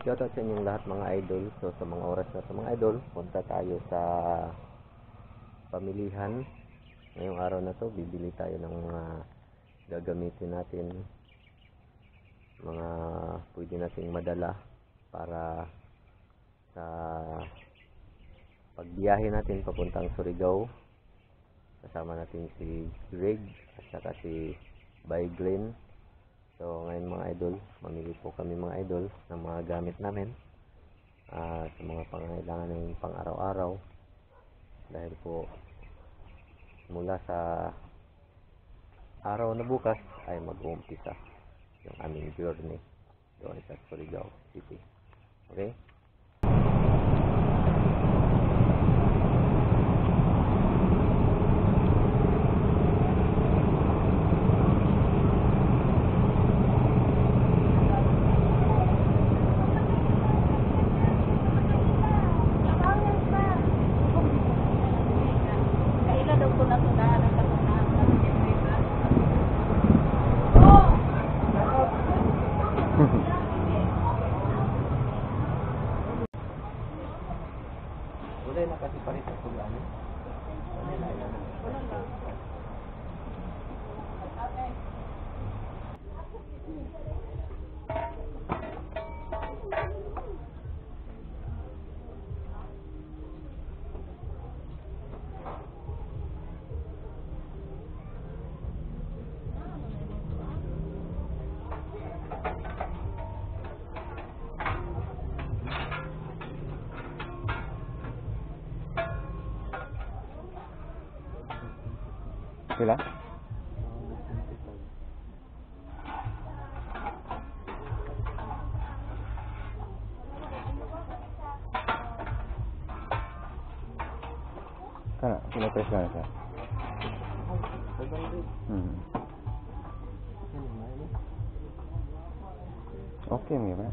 Shoutout sa inyong lahat mga idol. So sa mga oras na sa mga idol, punta tayo sa pamilihan. Ngayong araw na to, bibili tayo ng mga gagamitin natin, mga pwede nating madala para sa pagbiyahe natin papuntang Surigao. Kasama natin si Greg at saka si Bay Glenn. So ngayon mga idol, mamili po kami mga idol ng mga gamit namin sa mga pangangailangan ng pang araw-araw, dahil po mula sa araw na bukas ay mag-uumpisa yung aming journey doon sa Surigao City. Okay? Wala na kasi parit sa tulaan. Wala na yan. Sila? Kana, pinapress na siya. Okay, may ba?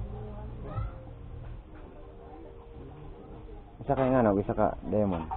Isa ka nga, isa ka diamond.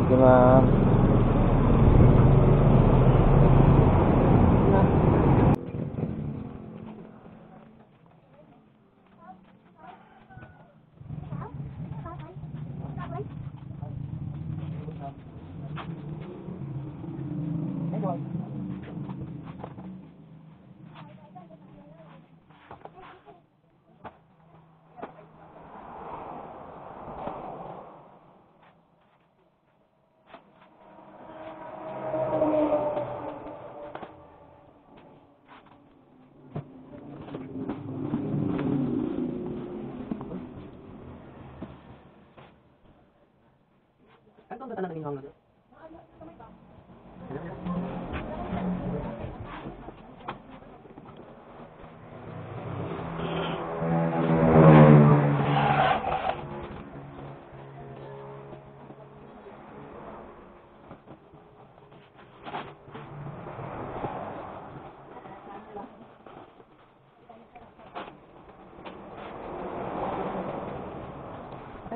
Thank you, ma'am. Ano ba tanong ng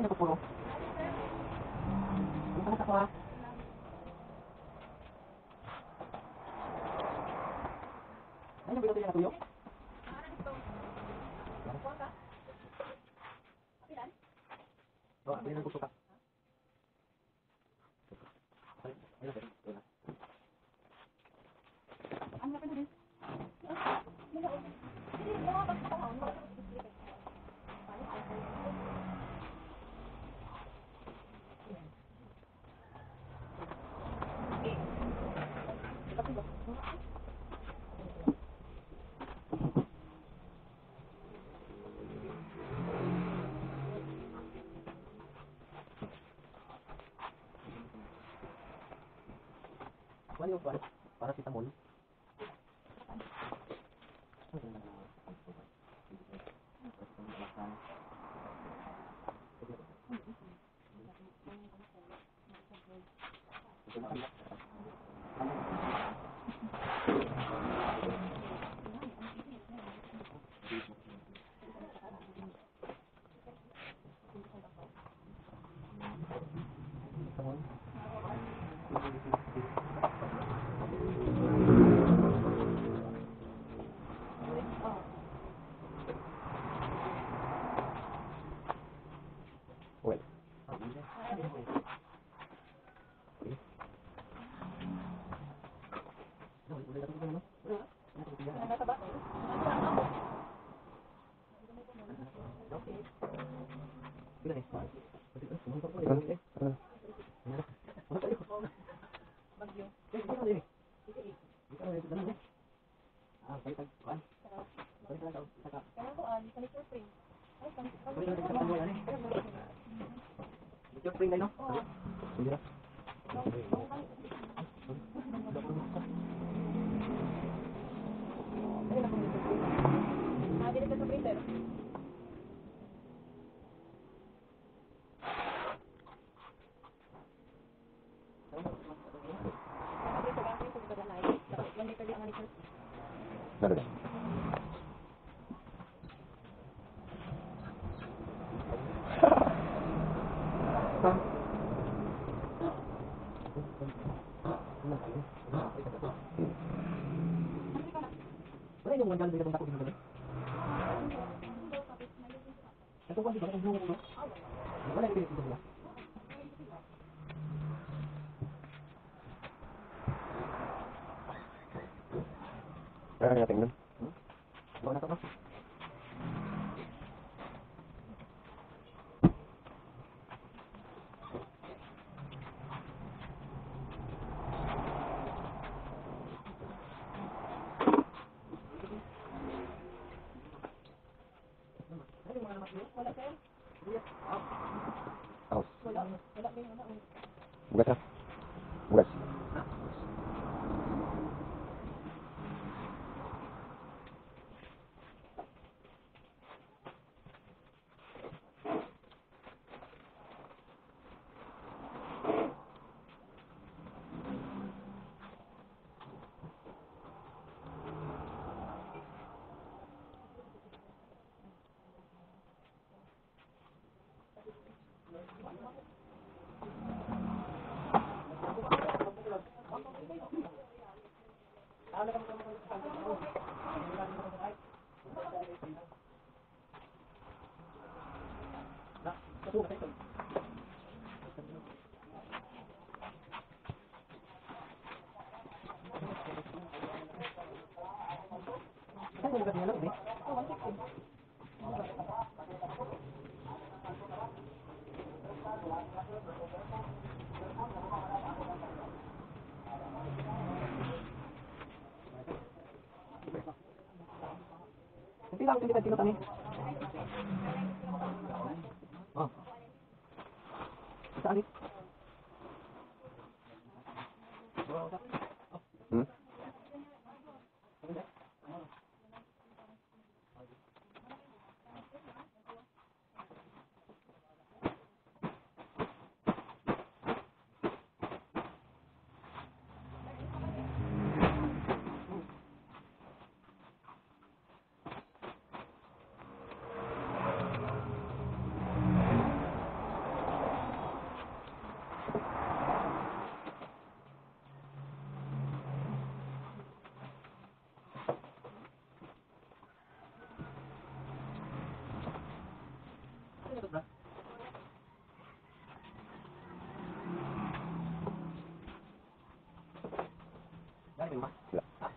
ano ko puro? Ano ka pa? Ano ba ito yung natuyo? Oh, ano yung gusto ka? Ano ba ito? Ano yung paracetamol? Well. Dalaga. Wala yung wandan bilang takot dito. Ito ko dito yung dito. Wala yung dito dito. Kaya natin nun. Wala na to. Aus. Bukas ah. Bukas. Tidak, tidak tinggal tani. Oh. Saan ni? Hmm. Wala.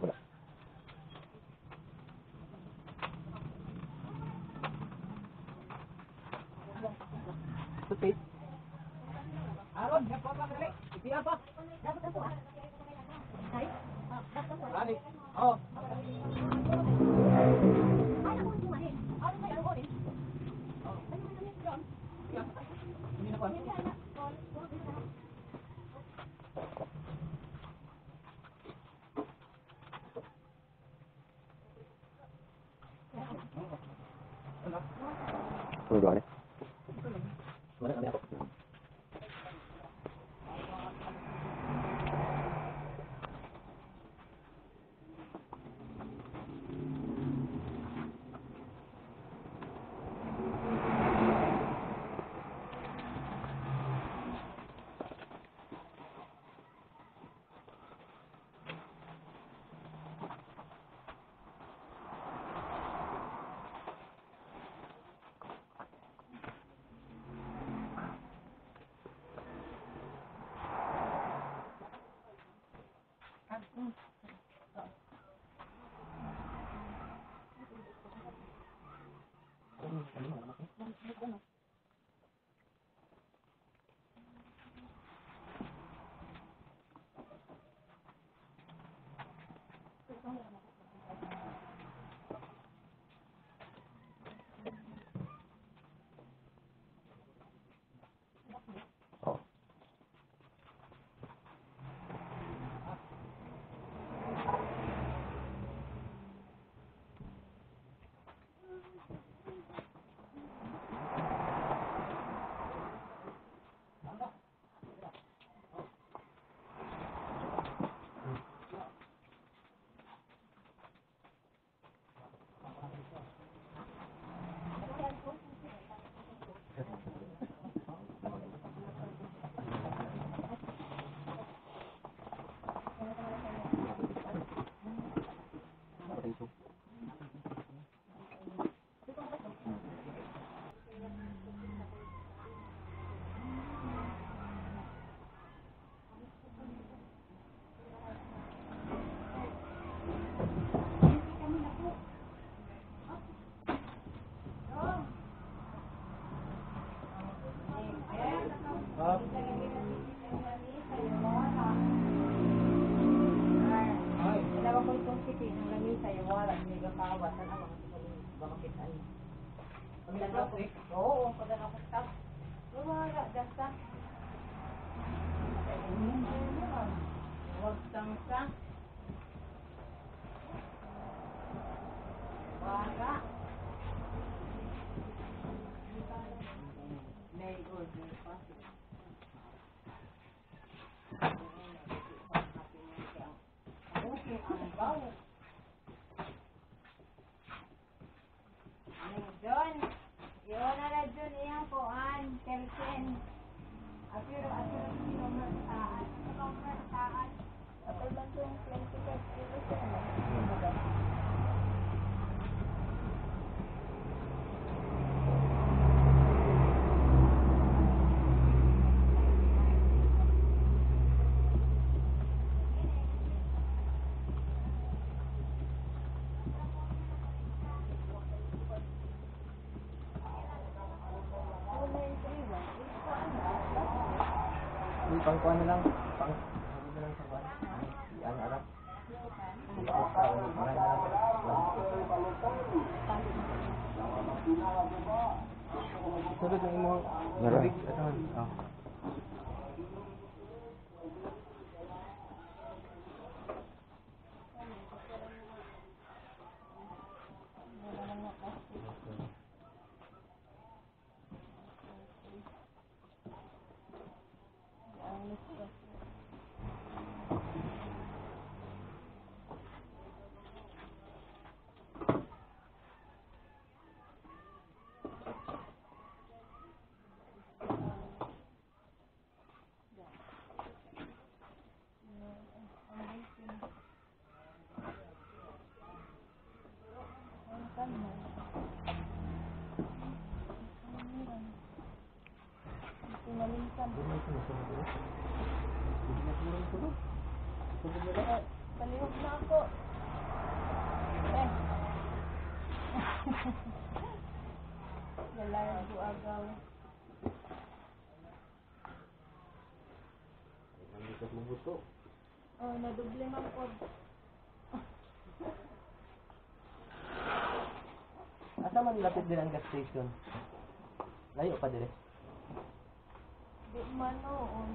Wala. Toothpaste. Aron, dapat pa dali. Ipila pa. Dapat ako. Ay. Ano ba? Mana kami ako? Oh. Oo, padala ko staff. Wala, dasta. Huwag tangsa. Wala. May order pa. Okay, ang bawo. John, yun na John, iyang kuan, 13. Apiro, sino mertaan. Sino mertaan. Atal lang yung 25 kilos yan. Pangkuhan na lang. Pangkuhan na lang sa kuhan. Yan, alam. Sulod ng imong tubig. Oh. Palihog na ako. Lalaya ko agaw. Oh, naduble man po. man lapit din ang gas station? Layo pa dire. Di man noon.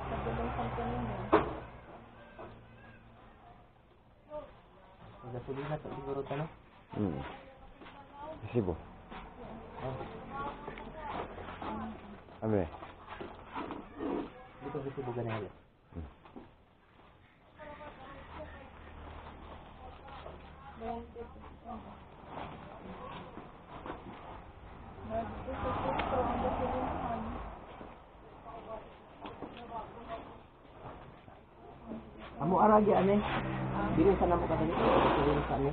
Sa bilong kanina. Ang gasolina sa siguro tanong. Resibo. Ano eh? Dito resibo ganyan. Amo aragi ane. Dili sa namo ka dali. Dili sa ane.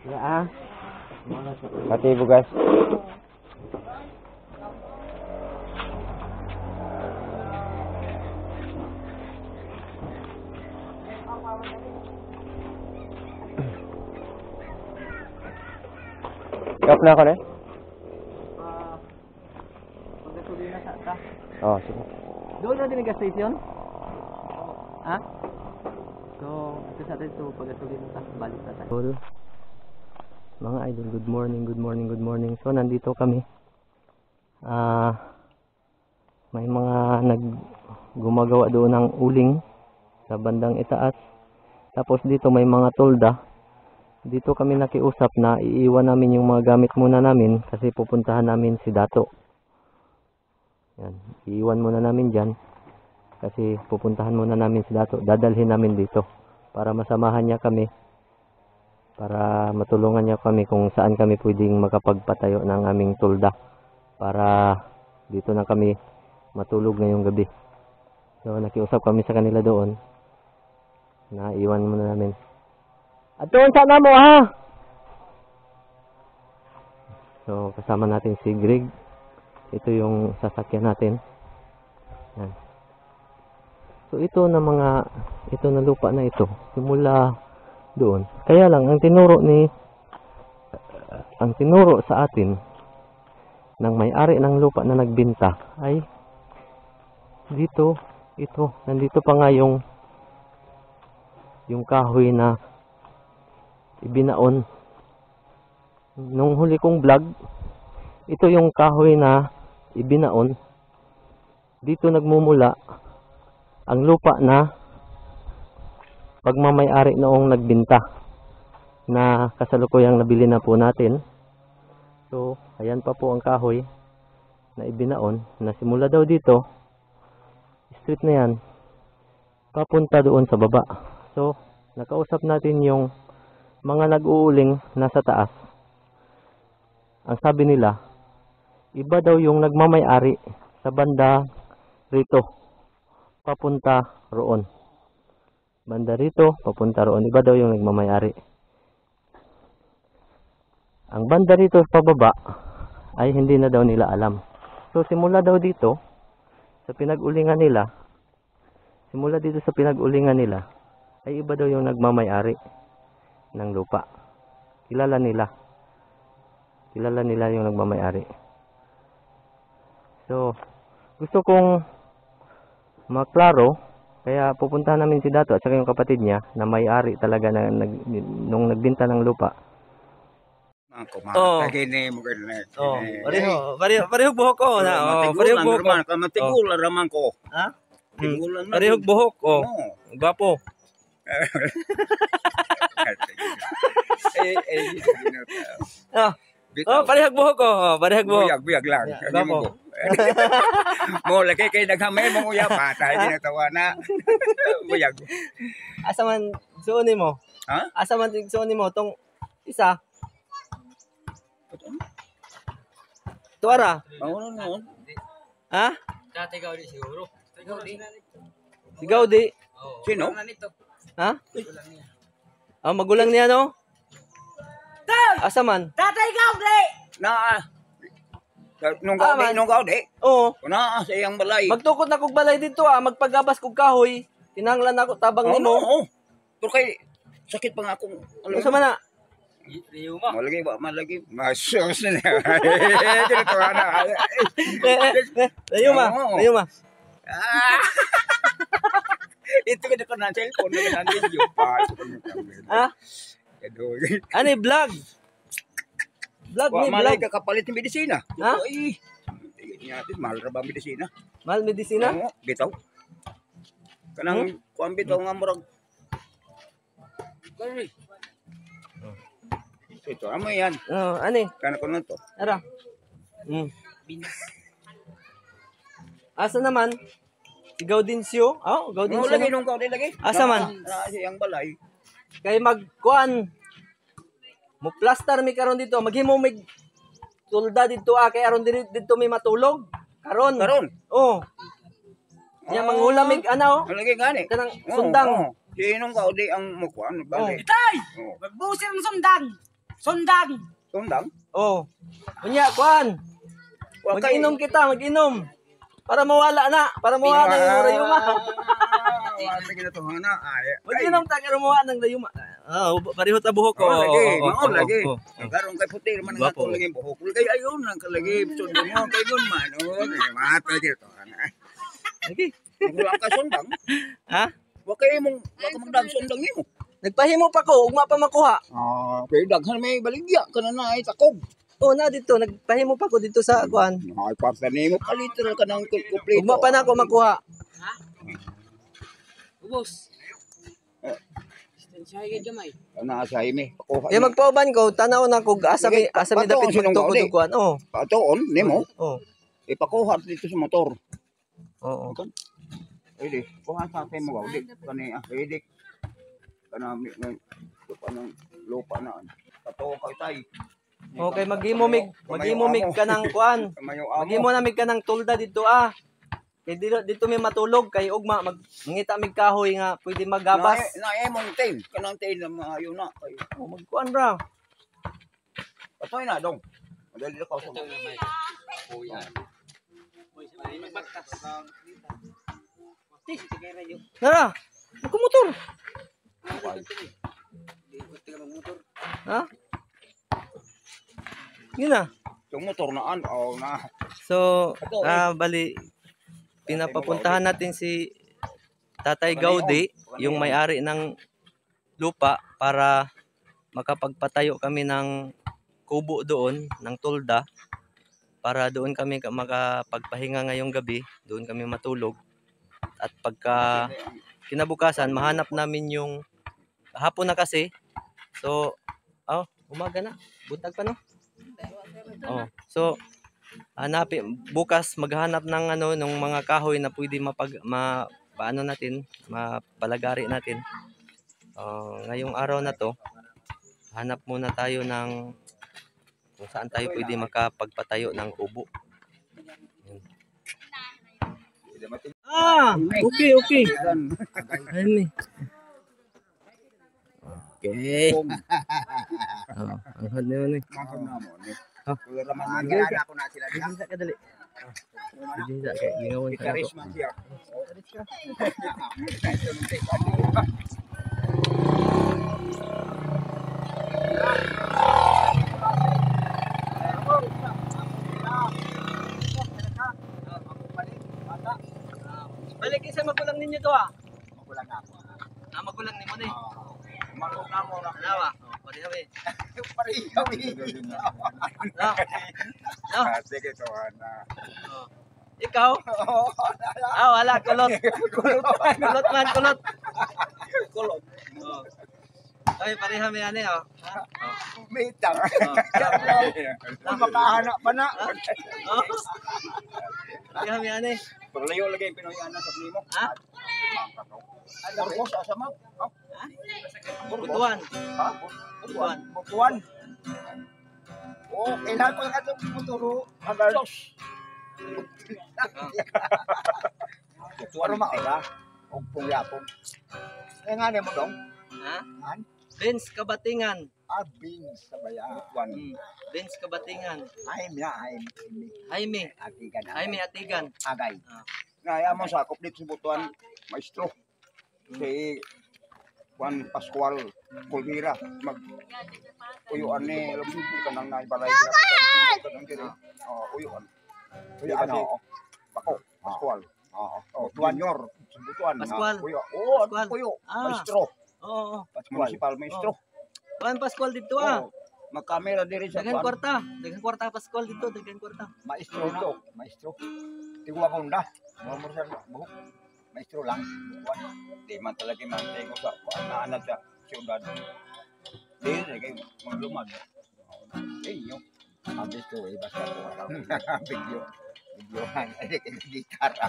Ya ah. Pati bugas. Kap na ako na? Paggasolina sa ta. Oh, sige. Doon na din ang gas station? Ha? So, ito sa atin ito, paggasolina ta. Balik na tayo. Mga idol, good morning, good morning, good morning. So, nandito kami. May mga gumagawa doon ng uling sa bandang itaas. Tapos dito may mga tolda. Dito kami nakiusap na iiwan namin yung mga gamit muna namin kasi pupuntahan namin si Dato. Yan, iiwan muna namin dyan kasi pupuntahan muna namin si Dato. Dadalhin namin dito para masamahan niya kami, para matulungan niya kami kung saan kami pwedeng makapagpatayo ng aming tolda para dito na kami matulog ngayong gabi. So nakiusap kami sa kanila doon na iwan muna namin. At doon sana mo ha! So kasama natin si Greg. Ito yung sasakyan natin. Yan. So ito na lupa na ito simula doon. Kaya lang ang tinuro sa atin ng may-ari ng lupa na nagbenta ay dito, nandito pa nga yung kahoy na ibinaon nung huli kong vlog. Ito yung kahoy na ibinaon. Dito nagmumula ang lupa na pagmamay-ari noong nagbenta na kasalukuyang nabili na po natin. So ayan pa po ang kahoy na ibinaon na simula daw dito, street na yan papunta doon sa baba. So nakausap natin yung mga nag-uuling nasa taas. Ang sabi nila, iba daw yung nagmamay-ari sa banda rito papunta roon. Banda rito papunta roon, iba daw yung nagmamay-ari. Ang banda rito pababa ay hindi na daw nila alam. So simula daw dito sa pinag-ulingan nila, ay iba daw yung nagmamay-ari ng lupa. Kilala nila yung nagmamay-ari. So gusto kong maklaro, kaya pupuntahan namin si Dato at saka yung kapatid niya na may-ari talaga na nung nagbenta ng lupa. Oh, kini mo gani. Oh, pareho buhok ko na. Pareho buhok ko. Matigul raman ko. Ha? Tigulan na. Pareho buhok ko. Gwapo. Parehag buhok ko. Parehag buhok. Buyag lang. Gwapo. Mo lagi kay naghamay mo uya patay din tawa na. Buyag. Asa man suoni mo? Ha? Asa man suoni mo tong isa? Tuara? Oo no. Ha? Dati Gaudi siguro. Si Gaudi. Sino? Ha? Magulang niya no? Asa man? Tatay Gaudi! Na nung gaudi. Oo. Na sa iyang balay. Magtukod na kog balay dito magpagabas kog kahoy. Tinanglan ako tabang nimo. Oo. Pero kay sakit pa nga akong Unsa man na? Riyuma. Malagi ba? Malagi. Masos na. Ganito na. Rayuma. Ah! Ito ka na ko ng cellphone na ng video pa. Ha? Ano yung vlog? Vlog Wa ni malay vlog. ka kapalit ng medisina. Ha? Ay. Natin mahal ra ba ang medisina? Mahal medisina? Oo, bitaw. Kanang kuan bitaw nga murag. Kani. Ito, amo yan. Oh, ano eh? Kana ko na to. Ara. Asa naman? Si Gaudincio? Oh, Mo Gaudincio. lagi no? nung kauli lagi. Asa man? Siyang balay. Kay magkuan. Mo plaster mi karon dito, maghimo mig tulda dito kay aron dito mi matulog. Karon. Karon. Oh. Nya manghulam mig ano? Lagi gani. Kanang sundang. Oo. Sinong kauli ang mukuan balay. Tay! Oo. Magbusin ng sundan! Sundan! Sundang. Oh. Unya kuan. Wa kay Mag-inom kita, mag-inom. Para mawala na, para mawala na yung rayuma. Wa lagi na to hana. Ay. Mag-inom ta kay mawala ng rayuma. Ah, pareho ta buhok ko. Oh, lagi, mao lagi. oh. Karon kay puti man nga Guwapo. to lagi buhok. Kay ayon nang kalagi sundang mo kay gun man. Oh, mata dito hana. Lagi. Wala ka sundang. Ha? Wa kay mong magdag sundang nimo. Nagpahimo pa ko, ugma pa makuha. Ah, kay daghan may baligya kana na ay takog. Oh, na dito, nagpahimo pa ko dito sa kuan. Ay parta nimo paliter ka nang kumpleto. Ugma pa na ako makuha. Ubos. Distansya kayo gamay. Ana sa ime. Pakuha. Kaya magpauban ko, tanaw na ko asa mi Bato, dapit sinong ko gauli? kuan. Oh. Patoon nimo. Oh. Ipakuha dito sa motor. Oo. Pwede. Kuha sa akin mo gauli. Kani pwede. Kana mi lupa na. Pato kay tay. Okay, maghimo mig kanang kuan. Kamayo Maghimo na mig kanang tulda dito Kay dito mi matulog kay ugma mangita mig kahoy nga pwede magabas. Na mong team. Kanang team na maayo na. Kayo. Oh, magkuan ra. Patoy na dong. Madali ka sa. Kuya. Magbagtas. Nara. Magkumotor. Ha? Yun na. Yung motor na na. So, bali, pinapapuntahan natin si Tatay Gaudi, yung may-ari ng lupa, para makapagpatayo kami ng kubo doon, ng tulda, para doon kami makapagpahinga ngayong gabi, doon kami matulog. At pagka kinabukasan, mahanap namin yung hapon na kasi. So, umaga na. Buntag pa no? Oh, so hanapin bukas maghanap ng ng mga kahoy na pwede paano natin, mapalagari natin. Ngayong araw na to, hanap muna tayo ng kung saan tayo pwede makapagpatayo ng kubo. Okay. Ayun eh. Okay. Ang hal na yun eh. Ako na sila diha. Bisa ka dali. Bisa ka. Gingawan ka na to. Charisma siya. Balik isa magulang ninyo to Magulang ako. Magulang ninyo ni. Magulang mo na. Alawa. Pari kami. Pareho. No. Sige to na. Ikaw? Wala. Kulot. Kulot man. Kulot. Ay, pari kami yan eh. Mitang. Makahanap pa na. Pari kami yan eh. Pero layo lagi yung Pinoy ana sa nimo. Ha? Burgos asa mo? Butuan. Ha? Butuan. Butuan. Oh, kailan ko ka itong puturo. Hanggang sos. Butuan mo maula. O pungyapon. Kaya nga mo dong. Ha? Han? Benz Kabatingan. Abing sa baya. Butuan. Benz Kabatingan. Haim na, haim. Jaime Atigan. Atigan. Agay. Ngaya mo sakop dito sa Butuan. Maestro. Si Juan Pascual Colmira mag uyuan ni lumipin ka nang naibalay ka nang diri uyuan uyuan ako Pascual Oh, Tuanyor, Butuan. Pascual. Puyo. Oh, Pascual. Puyo. Ah. Maestro. Oo. Municipal maestro. Kuan Pascual dito ah. Oh, magkamera diri sa Dagan kuan. kwarta Pascual dito, dagan kwarta. Maestro na. Maestro. Tigwa kunda. Mo sa buhok. Maestro lang. Kuan. Di man talaga mantay ko sa kuan na anak sa siyudad. Di kay maglumad. Inyo. Abis to eh basta to. Video. Video hang ay kay gitara.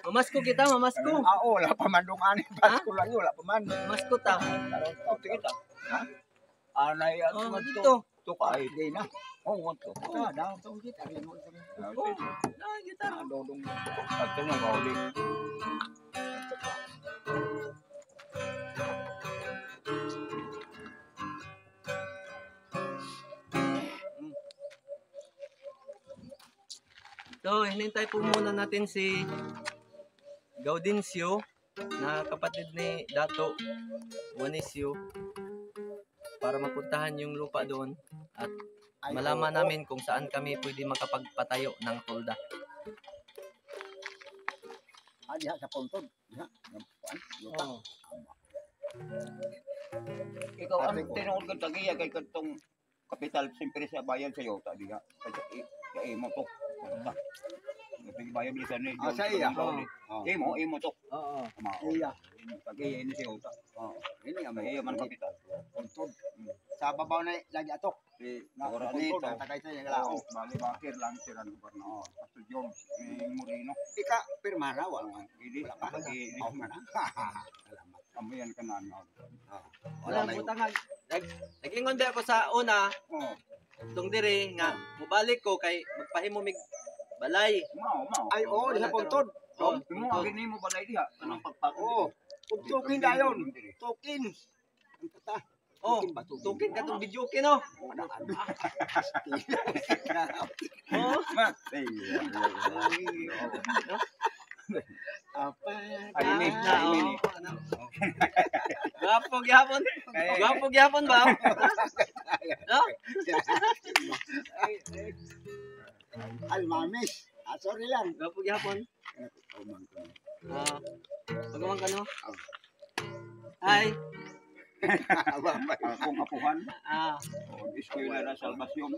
Mamasko kita, mamasko. Oo, wala pa man dong ani. Basko lang yun, wala pa man. Mamasko ta. Karon kita. Ha? Anay at Oh, mga dito. to kay di na. Oh, want to. Ah, daw to kita rin mo. Oh, ah, kita. Dodong. Ato na gauli. So, hinintay po muna natin si Gaudencio na kapatid ni Dato Juanesio para mapuntahan yung lupa doon at malaman namin kung saan kami pwede makapagpatayo ng tolda. Ah, diha sa pontod. Diha. Oh. Ikaw ang tinuod ka tagiya kay katong kapital siyempre sa bayan sa iyo ta diha. Kay mo to. Ito bayan ni sa ni. Ah, sa iya. Imo to. Oo. Iya. Tagiya ini sa iyo ta. Oo. Ini ang may man kapital. Pontod. Sa babaw na lagi atok. Na ora nito takay sa yang lao. Bali bakir lang sira ng gobyerno. Pastor Jones Moreno. Ika pirmara wala ini pa. Oh mana. Salamat. Kamayan kanan. Wala butang nag-ingon ba ako sa una Oh. tong dire nga mobalik ko kay magpahimo mig balay. Mao. Ay oo, diha pontod. Oh, Mo gini mo balay diha. Anong pagpako? Oo. Tukin dayon. Tukin. Ang tata. Oh, tukin ka tong video no. Oh. Apa? Ay, ini. Gwapo gyapon. Gwapo gyapon ba? No? Almamis. Sorry lang. Gwapo gyapon. Ah, pagaman ka no? Ay, Akong apuhan. ah, Eskwela na Salvacion.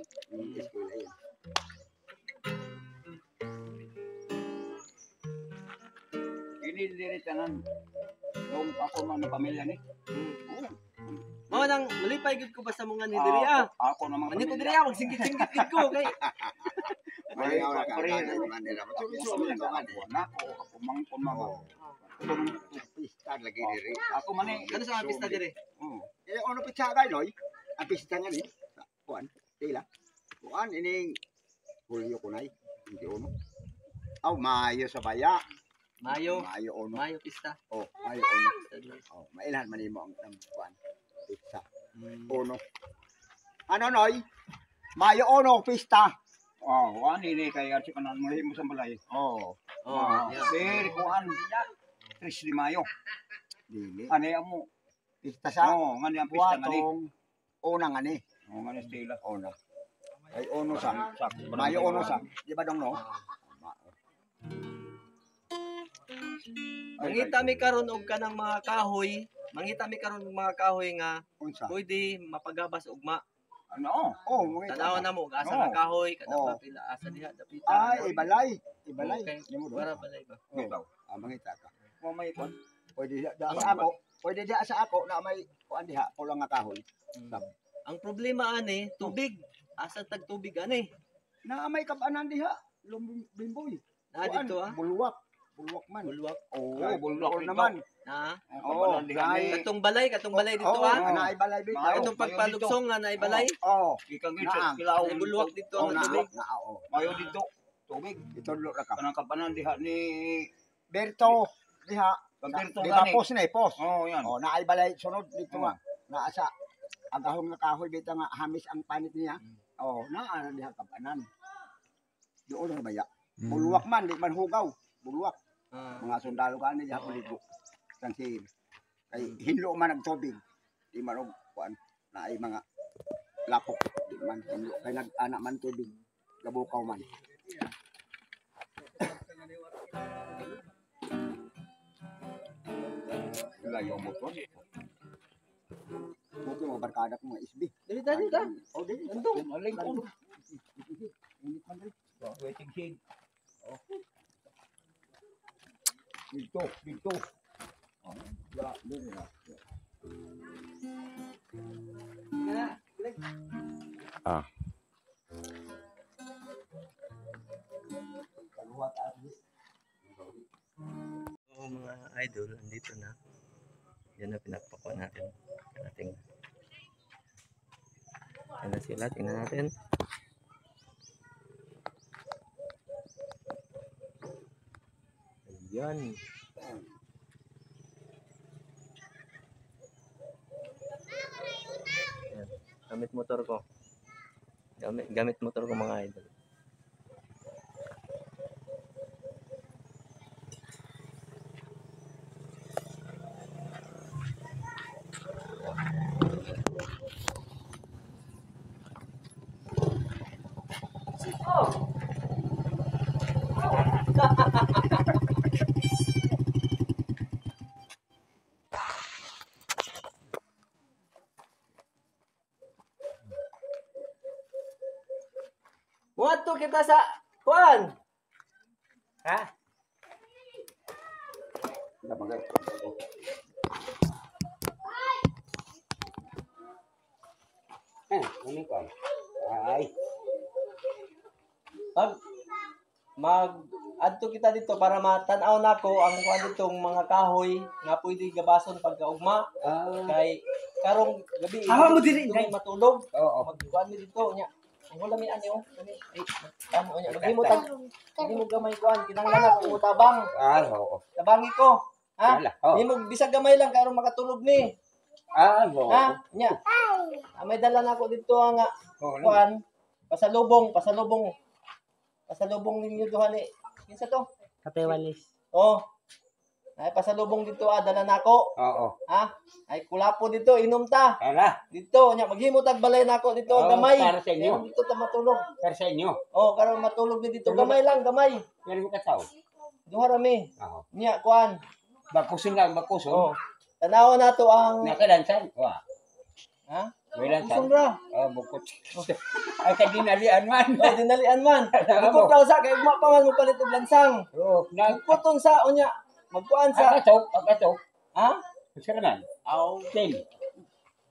Eskwela yan. Ini diri tanan. Nung ako man na pamilya ni. mao nang malipay gid ko basta mga ni diri ah. Ako naman Ani ko diri ah, magsingkit-singkit gid ko kay Ay, ako mang pumaw. Pista lagi diri. Ako man ano sa mga pista diri? Ono pizza kay noy. Ang pista nga ni. Kuan, tila. Kuan ini Julio kunay. Hindi ono. Aw Mayo sa baya. Mayo, Mayo ono. Mayo pista. Oh, Mayo ono. Oh, mailan man imo ang kuan. Pizza. Ono. Ano noy? Mayo ono pista. Oh, wani ni kay at kanan mo sa balay. Oh. Oh, Diri kuan. 3 de Mayo. Dili. Ani amo. Pista sa. Oh, ngani ang pista ngani. Una ngani. Oh, ngani stila. Ona. Ay ono sa. Mayo ono sa. Di ba dong no? mangita mi karon og kanang mga kahoy, mangita mi karon og mga kahoy nga Unsa? pwede mapagabas ugma. Ano? Oh, mga Tanaw na mo asa nga kahoy kada Oh. pila asa diha dapita. Ay, ibalay. Ibalay. Okay. Nimo do. Para balay ba? Oh. Mangita ka. Mo may kuan. Pwede diha sa ako. Pwede diha sa ako na may kuan diha pulang nga kahoy. Ang problema ani tubig. Asa tag tubig ani? Na may kabanan diha. Lumbimboy. Na dito ah. Bulwak. Bulwak man. Bulwak. Oo, bulwak naman. Na. Oo, Katong balay dito ah. Na ibalay dito. Katong pagpalugsong nga na ibalay. Oo. Ikang Naang. May bulwak dito Oo, nga tubig. oo. Mayo dito. Tubig. Itudlo ra ka. Kanang kabanan diha ni Berto diha. Pagberto Di ba gani. pos na pos. Oh, yan. Oh, na ibalay sunod dito nga. Na sa agahon nga kahoy dito nga hamis ang panit niya. Oh, na diha kabanan. Doon na baya. Bulwak man, di man hugaw. Bulwak. Ah. Mga sundalo kani diha puligo. Kasi kay hinlo man ang tubig. Di man og kuan na ay mga lapok di man hinlo kay nag-anak man tubig. Gabukaw man. Wala yung motor. Buki mga barkada ko mga SB. Dali dali ta. Oh, dili. Andong. Maling ko. Init man rin. Waiting shade. Oh. Dito, dito. Oh, ya, dito na. Ah. So, mga idol, andito na. Yan na pinagpakuha natin. Yan na sila, tingnan natin. Ayan. Ayan. Gamit motor ko. Gamit motor ko mga idol. Wato kita sa kuan. Ha? Wala bagay. Ano ko? Ay. Mag adto kita dito para matanaw nako ang kuan ditong mga kahoy nga pwede gabason pagkaugma kay karong gabi Awa mo diri, kay matulog. Oo. Magkuan mi dito nya. Ang wala mi ani ay ano nya maghimutag mo gamay kuan kinahanglan ako utabang. Oo. Tabangi ko. Ha? Wala, oo. Himo bisag gamay lang karon makatulog ni. Oo. Ha? Nya. May dala na ako dito nga Oo. kuan pasalubong ninyo duha ni. Kinsa to? Kapewalis. Oh. Ay pasalubong dito dala nako. Oo. Ha? Ay kulapo dito inom ta. Tara. Dito nya maghimutag balay nako dito Oo, gamay. para sa inyo. Meron dito ta matulog. Para sa inyo. Oh, karon matulog ni dito gamay lang gamay. Meron mo kataw. Duha rami. Oo. Nya kuan. Bakusin lang, bakusin. Oh. Tanawa nato ang Nakalansan. Wah. ha? May lansan. Sumbra. Bukot. Ay, kadinalian man. Oh, dinalian man. Bukod daw sa kay ugma pa man mo palit og lansang. Oo. Bukod sa unya. Magkuan sa Pagkatok. ha? Sira man. Aw, Ten.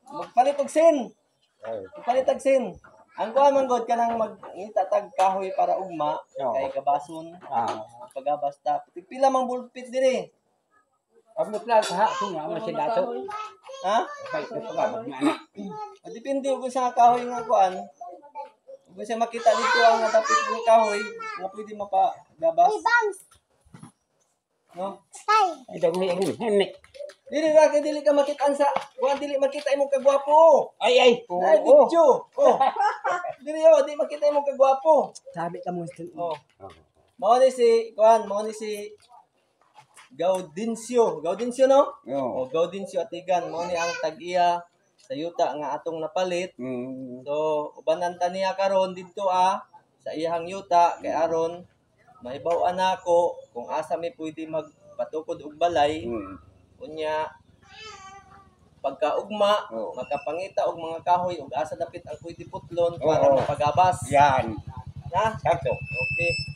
magpalit og sin. Magpalit og sin. Ang kuan man god kanang mag-itatag kahoy para ugma Oo. kay kabason pagabasta. Pila mang bulpit diri? Abot lang ha. Sunga mo si Dato. Ha? Kay pagabot nga na. Depende kung sa kahoy nga kuan. Kung sa makita dito ang natapit ng kahoy, nga pwede mapagabas. No? Ay, daw ni Henry. Dili ra kay dili ka makitaan sa, kuan dili makita imong kagwapo. Ay. Ay video. Oh. Dili di makita imong kagwapo. Sabi ka mo. Oh. Mao ni si kuan, mao ni si Gaudincio no? Oo. O Gaudincio Atigan, mao ni ang tag-iya sa yuta nga atong napalit. So, ubanan ta niya karon dito sa iyang yuta kay aron maibaw-an nako kung asa mi pwede magpatukod og balay. Unya pagkaugma, Oo. makapangita og mga kahoy ug asa dapit ang pwede putlon Oo. para mapagabas. Yan. Ha? Sakto. Okay.